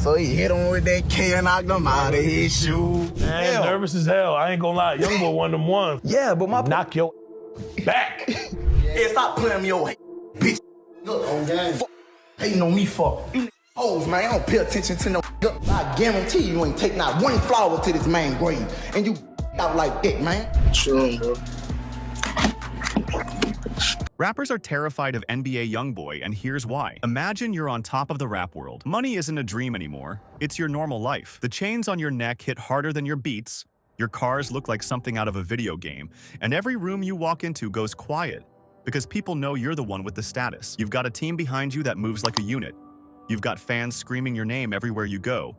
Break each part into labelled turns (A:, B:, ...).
A: So he hit him with that K and knocked him out of his shoe.
B: Man, nervous as hell. I ain't gonna lie. YoungBoy one of them ones.
A: Yeah, but my
B: knock your back.
A: Yeah, stop playing me your bitch. Look, on game. Hating on me for you hoes, man. I don't pay attention to no. I guarantee you ain't take not one flower to this man grave, and you out like that, man. True, bro.
C: Rappers are terrified of NBA YoungBoy, and here's why. Imagine you're on top of the rap world. Money isn't a dream anymore. It's your normal life. The chains on your neck hit harder than your beats. Your cars look like something out of a video game. And every room you walk into goes quiet because people know you're the one with the status. You've got a team behind you that moves like a unit. You've got fans screaming your name everywhere you go.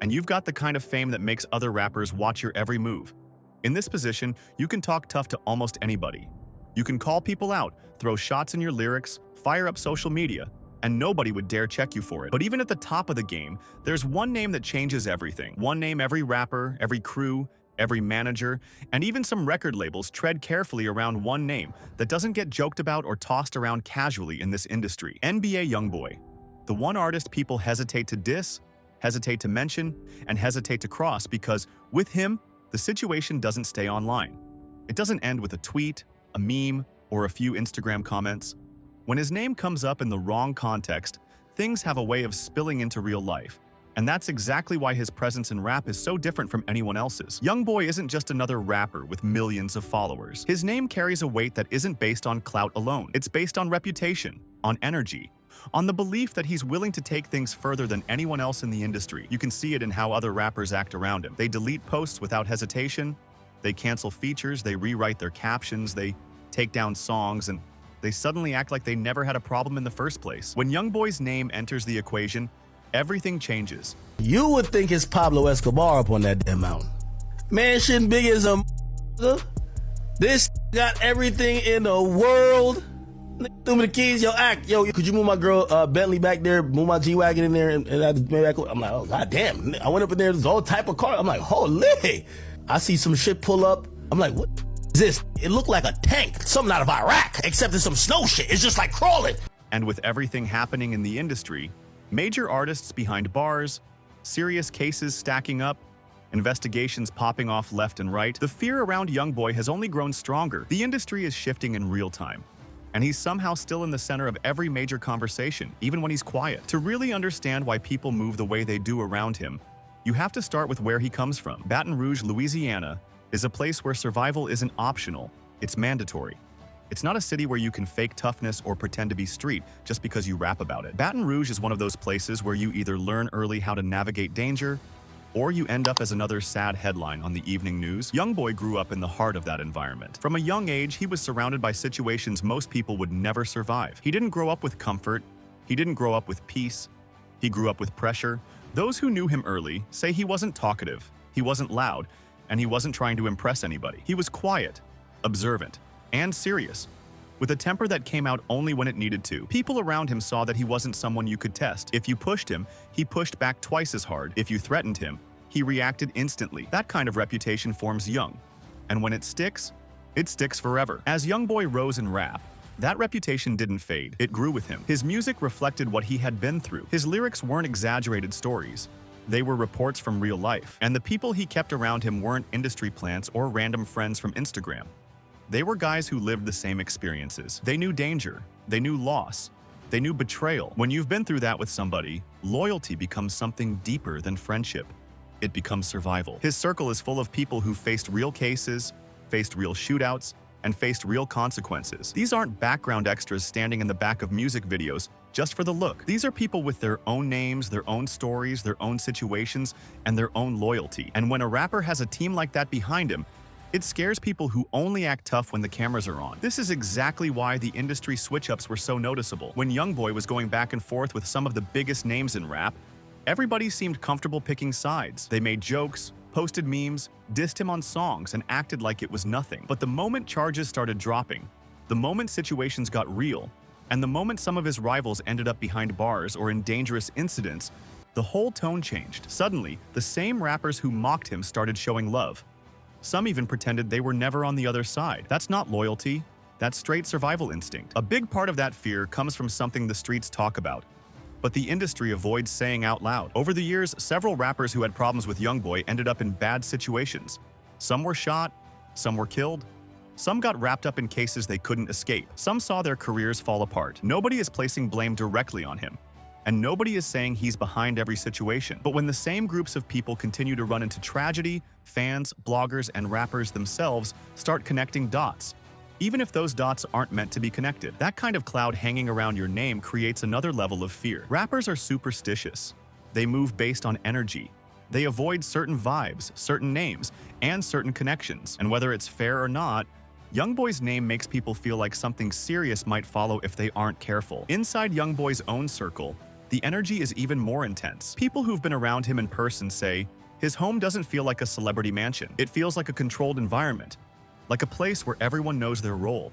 C: And you've got the kind of fame that makes other rappers watch your every move. In this position, you can talk tough to almost anybody. You can call people out, throw shots in your lyrics, fire up social media, and nobody would dare check you for it. But even at the top of the game, there's one name that changes everything. One name every rapper, every crew, every manager, and even some record labels tread carefully around one name that doesn't get joked about or tossed around casually in this industry. NBA YoungBoy. The one artist people hesitate to diss, hesitate to mention, and hesitate to cross because, with him, the situation doesn't stay online. It doesn't end with a tweet, a meme, or a few Instagram comments. When his name comes up in the wrong context, things have a way of spilling into real life. And that's exactly why his presence in rap is so different from anyone else's. YoungBoy isn't just another rapper with millions of followers. His name carries a weight that isn't based on clout alone. It's based on reputation, on energy, on the belief that he's willing to take things further than anyone else in the industry. You can see it in how other rappers act around him. They delete posts without hesitation. They cancel features, they rewrite their captions, they take down songs, and they suddenly act like they never had a problem in the first place. When YoungBoy's name enters the equation, everything changes.
D: You would think it's Pablo Escobar up on that damn mountain. Man, shitting big as a this got everything in the world. Threw me the keys, yo, act, yo, could you move my girl Bentley back there, move my G-Wagon in there, and maybe I could. I'm like, oh, goddamn. I went up in there, there's all type of car. I'm like, holy. I see some shit pull up. I'm like, what is this? It looked like a tank, something out of Iraq, except it's some snow shit. It's just like crawling.
C: And with everything happening in the industry, major artists behind bars, serious cases stacking up, investigations popping off left and right, the fear around YoungBoy has only grown stronger. The industry is shifting in real time, and he's somehow still in the center of every major conversation, even when he's quiet. To really understand why people move the way they do around him, you have to start with where he comes from. Baton Rouge, Louisiana, is a place where survival isn't optional, it's mandatory. It's not a city where you can fake toughness or pretend to be street just because you rap about it. Baton Rouge is one of those places where you either learn early how to navigate danger, or you end up as another sad headline on the evening news. YoungBoy grew up in the heart of that environment. From a young age, he was surrounded by situations most people would never survive. He didn't grow up with comfort. He didn't grow up with peace. He grew up with pressure. Those who knew him early say he wasn't talkative, he wasn't loud, and he wasn't trying to impress anybody. He was quiet, observant, and serious, with a temper that came out only when it needed to. People around him saw that he wasn't someone you could test. If you pushed him, he pushed back twice as hard. If you threatened him, he reacted instantly. That kind of reputation forms young, and when it sticks forever. As YoungBoy rose in rap, that reputation didn't fade, it grew with him. His music reflected what he had been through. His lyrics weren't exaggerated stories. They were reports from real life. And the people he kept around him weren't industry plants or random friends from Instagram. They were guys who lived the same experiences. They knew danger. They knew loss. They knew betrayal. When you've been through that with somebody, loyalty becomes something deeper than friendship. It becomes survival. His circle is full of people who faced real cases, faced real shootouts, and faced real consequences. These aren't background extras standing in the back of music videos just for the look. These are people with their own names, their own stories, their own situations, and their own loyalty. And when a rapper has a team like that behind him, it scares people who only act tough when the cameras are on. This is exactly why the industry switch-ups were so noticeable. When YoungBoy was going back and forth with some of the biggest names in rap, everybody seemed comfortable picking sides. They made jokes, posted memes, dissed him on songs, and acted like it was nothing. But the moment charges started dropping, the moment situations got real, and the moment some of his rivals ended up behind bars or in dangerous incidents, the whole tone changed. Suddenly, the same rappers who mocked him started showing love. Some even pretended they were never on the other side. That's not loyalty, that's straight survival instinct. A big part of that fear comes from something the streets talk about: but the industry avoids saying out loud. Over the years, several rappers who had problems with YoungBoy ended up in bad situations. Some were shot, some were killed, some got wrapped up in cases they couldn't escape. Some saw their careers fall apart. Nobody is placing blame directly on him, and nobody is saying he's behind every situation. But when the same groups of people continue to run into tragedy, fans, bloggers, and rappers themselves start connecting dots, even if those dots aren't meant to be connected. That kind of cloud hanging around your name creates another level of fear. Rappers are superstitious. They move based on energy. They avoid certain vibes, certain names, and certain connections. And whether it's fair or not, YoungBoy's name makes people feel like something serious might follow if they aren't careful. Inside YoungBoy's own circle, the energy is even more intense. People who've been around him in person say, his home doesn't feel like a celebrity mansion. It feels like a controlled environment, like a place where everyone knows their role.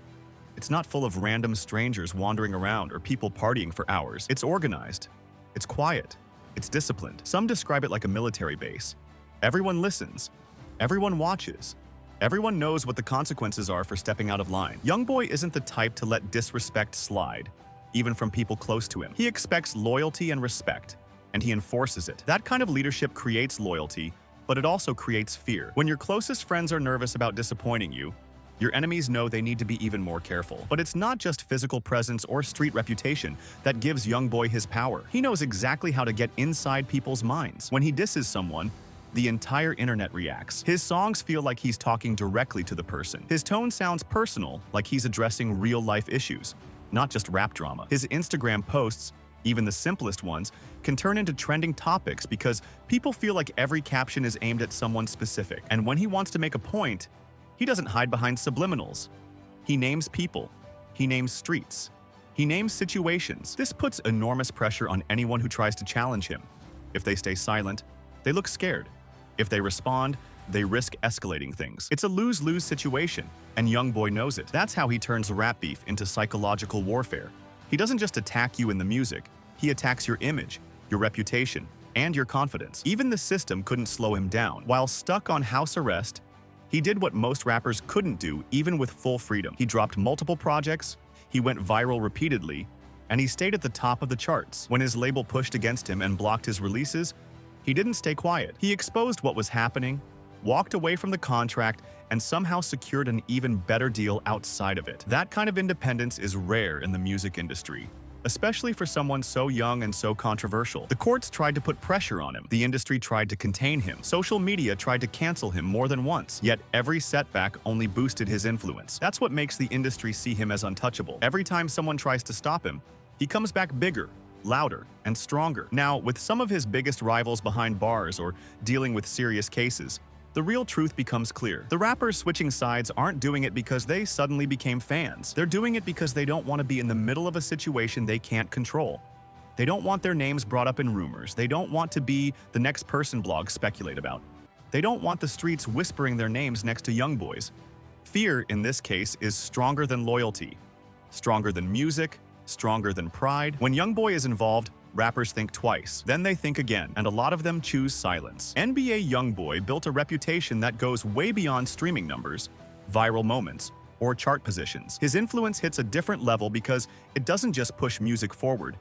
C: It's not full of random strangers wandering around or people partying for hours. It's organized. It's quiet. It's disciplined. Some describe it like a military base. Everyone listens. Everyone watches. Everyone knows what the consequences are for stepping out of line. YoungBoy isn't the type to let disrespect slide, even from people close to him. He expects loyalty and respect, and he enforces it. That kind of leadership creates loyalty, but it also creates fear. When your closest friends are nervous about disappointing you, your enemies know they need to be even more careful. But it's not just physical presence or street reputation that gives YoungBoy his power. He knows exactly how to get inside people's minds. When he disses someone, the entire internet reacts. His songs feel like he's talking directly to the person. His tone sounds personal, like he's addressing real-life issues, not just rap drama. His Instagram posts, even the simplest ones, can turn into trending topics because people feel like every caption is aimed at someone specific. And when he wants to make a point, he doesn't hide behind subliminals. He names people. He names streets. He names situations. This puts enormous pressure on anyone who tries to challenge him. If they stay silent, they look scared. If they respond, they risk escalating things. It's a lose-lose situation, and YoungBoy knows it. That's how he turns rap beef into psychological warfare. He doesn't just attack you in the music, he attacks your image, your reputation, and your confidence. Even the system couldn't slow him down. While stuck on house arrest, he did what most rappers couldn't do, even with full freedom. He dropped multiple projects, he went viral repeatedly, and he stayed at the top of the charts. When his label pushed against him and blocked his releases, he didn't stay quiet. He exposed what was happening, walked away from the contract, and somehow secured an even better deal outside of it. That kind of independence is rare in the music industry, especially for someone so young and so controversial. The courts tried to put pressure on him. The industry tried to contain him. Social media tried to cancel him more than once. Yet every setback only boosted his influence. That's what makes the industry see him as untouchable. Every time someone tries to stop him, he comes back bigger, louder, and stronger. Now, with some of his biggest rivals behind bars or dealing with serious cases, the real truth becomes clear. The rappers switching sides aren't doing it because they suddenly became fans. They're doing it because they don't want to be in the middle of a situation they can't control. They don't want their names brought up in rumors. They don't want to be the next person blogs speculate about. They don't want the streets whispering their names next to YoungBoy's. Fear, in this case, is stronger than loyalty, stronger than music, stronger than pride. When YoungBoy is involved, rappers think twice, then they think again, and a lot of them choose silence. NBA YoungBoy built a reputation that goes way beyond streaming numbers, viral moments, or chart positions. His influence hits a different level because it doesn't just push music forward.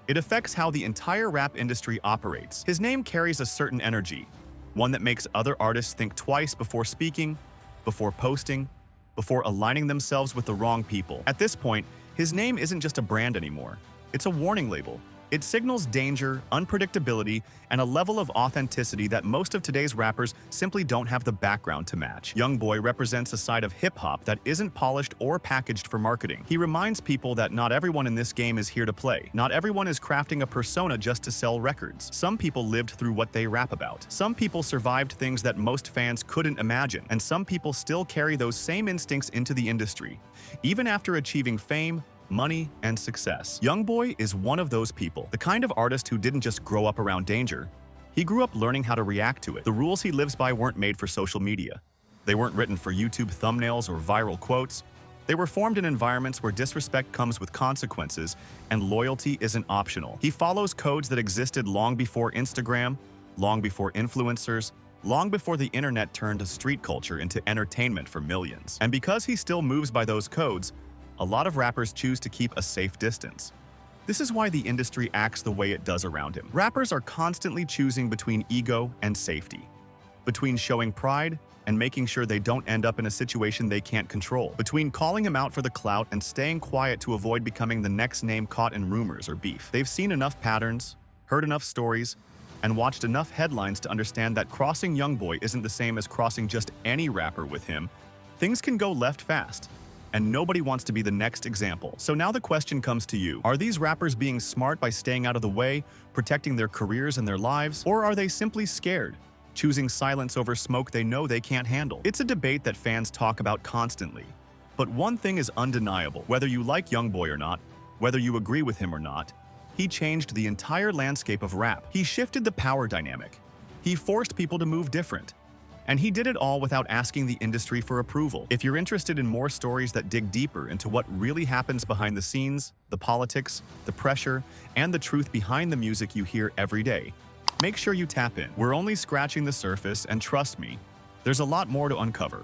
C: It affects how the entire rap industry operates. His name carries a certain energy, one that makes other artists think twice before speaking, before posting, before aligning themselves with the wrong people. At this point, his name isn't just a brand anymore. It's a warning label. It signals danger, unpredictability, and a level of authenticity that most of today's rappers simply don't have the background to match. YoungBoy represents a side of hip-hop that isn't polished or packaged for marketing. He reminds people that not everyone in this game is here to play. Not everyone is crafting a persona just to sell records. Some people lived through what they rap about. Some people survived things that most fans couldn't imagine, and some people still carry those same instincts into the industry, even after achieving fame, money, and success. YoungBoy is one of those people, the kind of artist who didn't just grow up around danger. He grew up learning how to react to it. The rules he lives by weren't made for social media. They weren't written for YouTube thumbnails or viral quotes. They were formed in environments where disrespect comes with consequences and loyalty isn't optional. He follows codes that existed long before Instagram, long before influencers, long before the internet turned a street culture into entertainment for millions. And because he still moves by those codes, a lot of rappers choose to keep a safe distance. This is why the industry acts the way it does around him. Rappers are constantly choosing between ego and safety, between showing pride and making sure they don't end up in a situation they can't control, between calling him out for the clout and staying quiet to avoid becoming the next name caught in rumors or beef. They've seen enough patterns, heard enough stories, and watched enough headlines to understand that crossing YoungBoy isn't the same as crossing just any rapper with him. Things can go left fast, and nobody wants to be the next example. So now the question comes to you. Are these rappers being smart by staying out of the way, protecting their careers and their lives, or are they simply scared, choosing silence over smoke they know they can't handle? It's a debate that fans talk about constantly. But one thing is undeniable. Whether you like YoungBoy or not, whether you agree with him or not, he changed the entire landscape of rap. He shifted the power dynamic. He forced people to move different. And he did it all without asking the industry for approval. If you're interested in more stories that dig deeper into what really happens behind the scenes, the politics, the pressure, and the truth behind the music you hear every day, make sure you tap in. We're only scratching the surface, and trust me, there's a lot more to uncover.